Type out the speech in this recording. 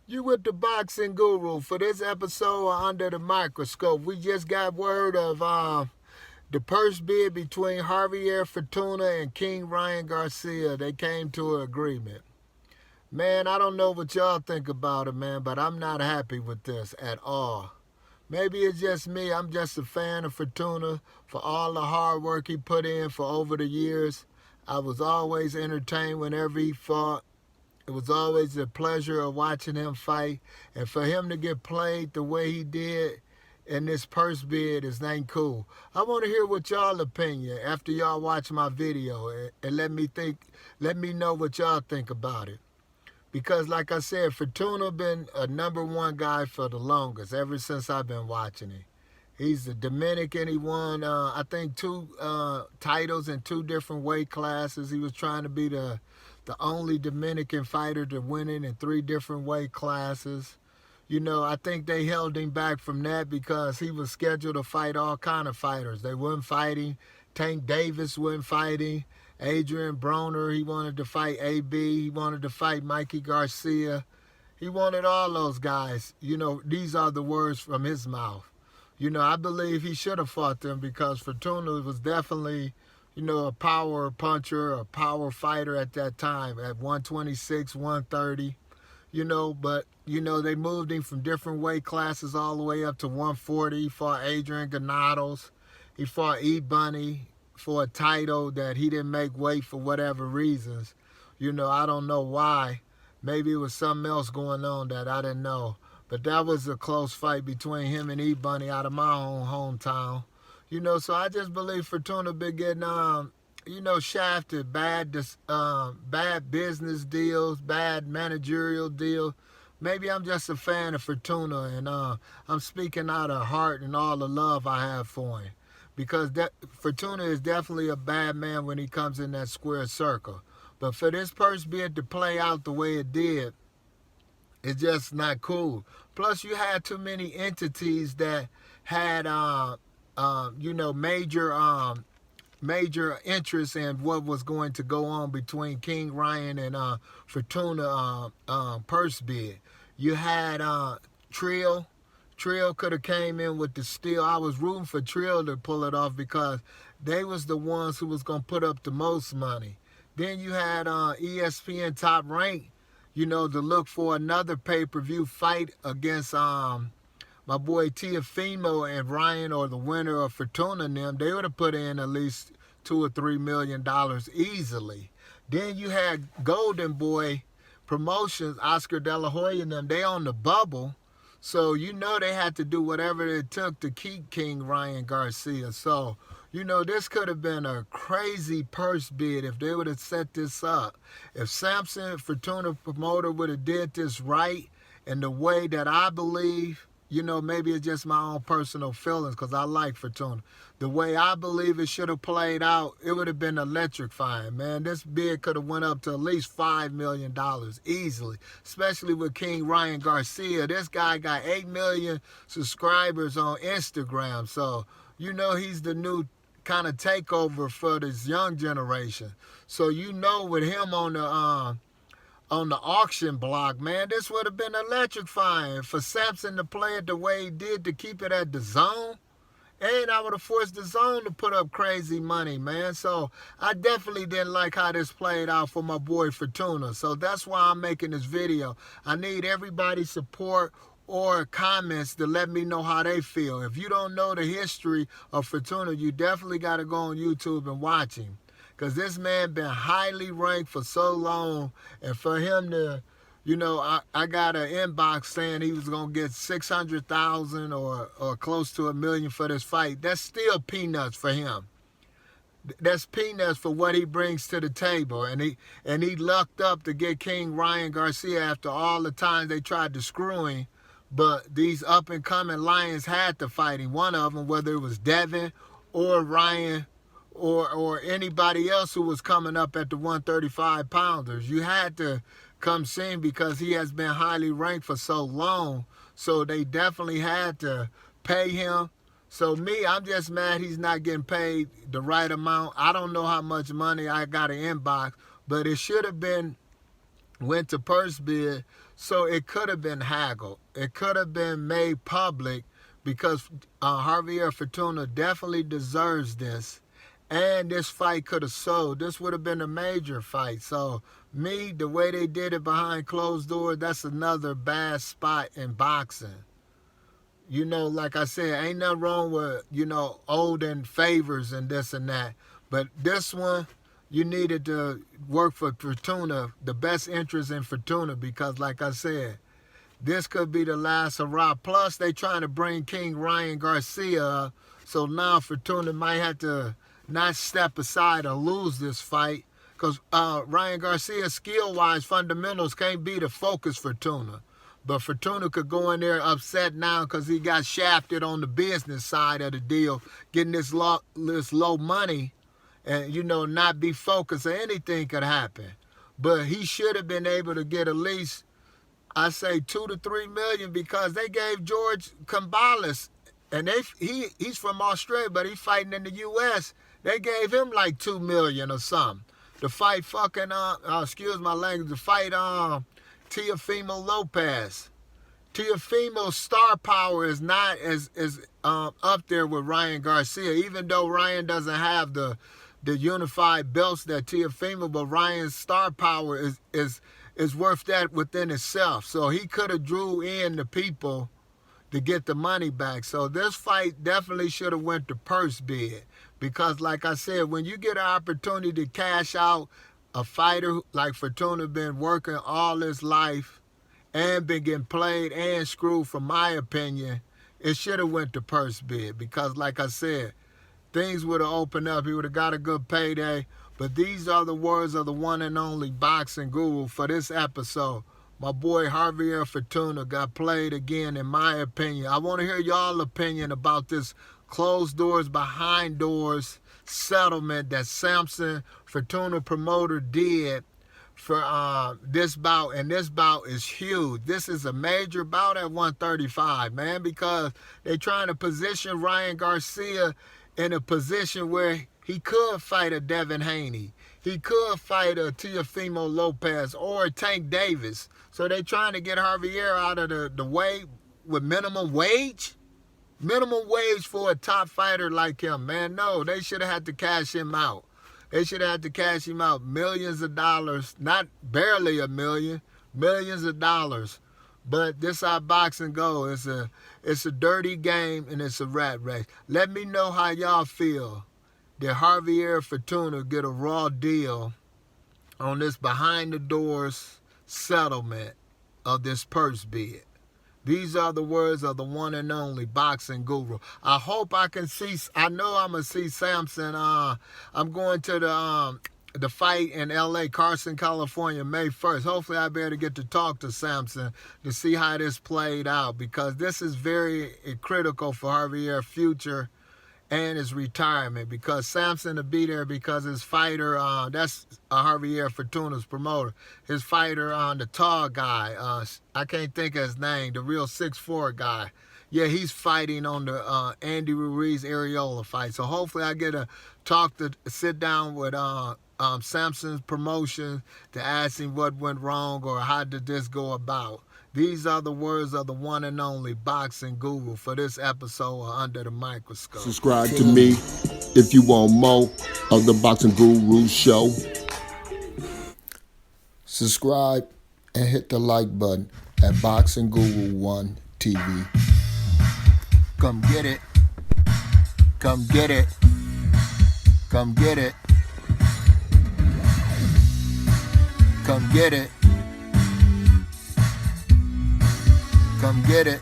You with the boxing guru for this episode of Under the Microscope. We just got word of the purse bid between Javier Fortuna and King Ryan Garcia. They came to an agreement. Man, I don't know what y'all think about it, man, but I'm not happy with this at all. Maybe it's just me. I'm just a fan of Fortuna for all the hard work he put in for over the years. I was always entertained whenever he fought. It was always a pleasure of watching him fight, and for him to get played the way he did in this purse bid is ain't cool. I want to hear what y'all opinion after y'all watch my video, and let me know what y'all think about it. Because like I said, Fortuna been a number one guy for the longest, ever since I've been watching him. He's a Dominican. He won, I think, two titles in two different weight classes. He was trying to be the only Dominican fighter to win it in three different weight classes. You know, I think they held him back from that because he was scheduled to fight all kind of fighters. They weren't fighting. Tank Davis wasn't fighting. Adrian Broner, he wanted to fight AB. He wanted to fight Mikey Garcia. He wanted all those guys. You know, these are the words from his mouth. You know, I believe he should have fought them because Fortuna was definitely, you know, a power puncher, a power fighter at that time at 126, 130. You know, but, you know, they moved him from different weight classes all the way up to 140. He fought Adrian Granados. He fought E Bunny for a title that he didn't make weight for whatever reasons. You know, I don't know why. Maybe it was something else going on that I didn't know. But that was a close fight between him and E Bunny out of my own hometown. You know, so I just believe Fortuna been getting you know, shafted, bad business deals, bad managerial deals. Maybe I'm just a fan of Fortuna, and I'm speaking out of heart and all the love I have for him. Because Fortuna is definitely a bad man when he comes in that square circle. But for this purse bid to play out the way it did, it's just not cool. Plus, you had too many entities that had, you know, major interest in what was going to go on between King Ryan and Fortuna purse bid. You had Trill. Trill could have came in with the steal. I was rooting for Trill to pull it off because they was the ones who was going to put up the most money. Then you had ESPN Top Rank, you know, to look for another pay-per-view fight against my boy Tiafimo and Ryan, or the winner of Fortuna and them. They would have put in at least $2 or $3 million easily. Then you had Golden Boy Promotions, Oscar De La Hoya and them. They on the bubble. So, you know, they had to do whatever it took to keep King Ryan Garcia. So, you know, this could have been a crazy purse bid if they would have set this up. If Samson, Fortuna promoter, would have did this right in the way that I believe, you know, maybe it's just my own personal feelings because I like Fortuna. The way I believe it should have played out, it would have been electrifying, man. This bid could have went up to at least $5 million easily, especially with King Ryan Garcia. This guy got 8 million subscribers on Instagram, so you know he's the new kind of takeover for this young generation. So you know with him on the auction block, man, this would have been electrifying for Sampson to play it the way he did to keep it at the zone. And I would have forced the zone to put up crazy money, man. So I definitely didn't like how this played out for my boy Fortuna. So that's why I'm making this video. I need everybody's support or comments to let me know how they feel. If you don't know the history of Fortuna, you definitely got to go on YouTube and watch him. Because this man been highly ranked for so long, and for him to, you know, I got an inbox saying he was going to get 600,000 or close to 1 million for this fight. That's still peanuts for him. That's peanuts for what he brings to the table. And he lucked up to get King Ryan Garcia after all the times they tried to screw him. But these up-and-coming Lions had to fight him. One of them, whether it was Devin or Ryan or anybody else who was coming up at the 135 pounders. You had to come see him because he has been highly ranked for so long. So they definitely had to pay him. So me, I'm just mad he's not getting paid the right amount. I don't know how much money I got in inbox, but it should have been went to purse bid, so it could have been haggled. It could have been made public because Javier Fortuna definitely deserves this. And this fight could have sold. This would have been a major fight. So, the way they did it behind closed doors, that's another bad spot in boxing. Like I said, ain't nothing wrong with, holding favors and this and that. But this one, you needed to work for Fortuna, the best interest in Fortuna, because like I said, this could be the last hurrah. Plus, they trying to bring King Ryan Garcia up, so now Fortuna might have to not step aside or lose this fight, because Ryan Garcia, skill-wise, fundamentals can't be the focus Fortuna. But Fortuna could go in there upset now because he got shafted on the business side of the deal, getting this low money, and not be focused, or anything could happen. But he should have been able to get at least, I say, 2 to 3 million, because they gave George Kambalis, and he's from Australia, but he's fighting in the U.S. They gave him like 2 million or something to fight fucking excuse my language, to fight Teofimo Lopez. Teofimo's star power is not as up there with Ryan Garcia, even though Ryan doesn't have the unified belts that Teofimo, but Ryan's star power is worth that within itself. So he could have drew in the people to get the money back. So this fight definitely should have went to purse bid, because like I said, when you get an opportunity to cash out a fighter like Fortuna, been working all his life and been getting played and screwed, from my opinion, it should have went to purse bid, because like I said, things would have opened up. He would have got a good payday. But these are the words of the one and only boxing guru for this episode. My boy Javier Fortuna got played again, in my opinion. I want to hear y'all's opinion about this closed doors, behind doors settlement that Samson Fortuna promoter did for this bout. And this bout is huge. This is a major bout at 135, man, because they're trying to position Ryan Garcia in a position where he could fight a Devin Haney. He could fight a Teofimo Lopez or a Tank Davis. So they trying to get Javier out of the way with minimum wage? Minimum wage for a top fighter like him, man. No, they should have had to cash him out. They should have had to cash him out millions of dollars, not barely a million, millions of dollars. But this how boxing goes. It's a dirty game, and it's a rat race. Let me know how y'all feel. Did Javier Fortuna get a raw deal on this behind the doors settlement of this purse bid? These are the words of the one and only boxing guru. I hope I can see, I know I'm going to see Samson. I'm going to the fight in L.A., Carson, California, May 1st. Hopefully I'll be able to get to talk to Samson to see how this played out, because this is very critical for Javier's future and his retirement, because Samson will be there because his fighter, that's Javier Fortuna's promoter, his fighter, the tall guy, I can't think of his name, the real 6'4" guy. Yeah, he's fighting on the Andy Ruiz Areola fight. So hopefully I get to sit down with Samson's promotion to ask him what went wrong or how did this go about. These are the words of the one and only boxing guru for this episode of Under the Microscope. Subscribe to me if you want more of the Boxing Guru Show. Subscribe and hit the like button at Boxing Guru 1 TV. Come get it. Come get it. Come get it. Come get it. Come get it.